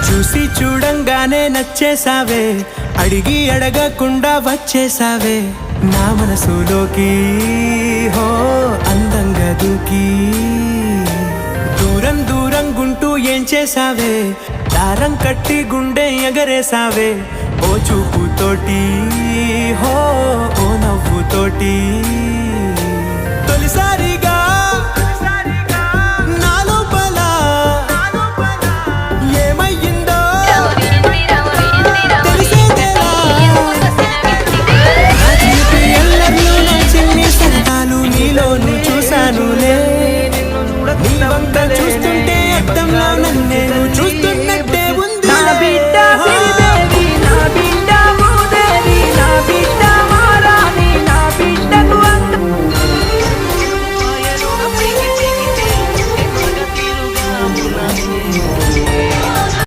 చూసి చూడంగానే నచ్చేసావే, అడిగి అడగకుండా వచ్చేసావే నా మనసులోకి. హో అందంగా దూకి దూరం దూరం గుంటూ ఏం చేసావే, దారం కట్టి గుండె ఎగరేసావే ఓ చూపుతోటి. హో ఓ నవ్వుతోటి తొలిసారి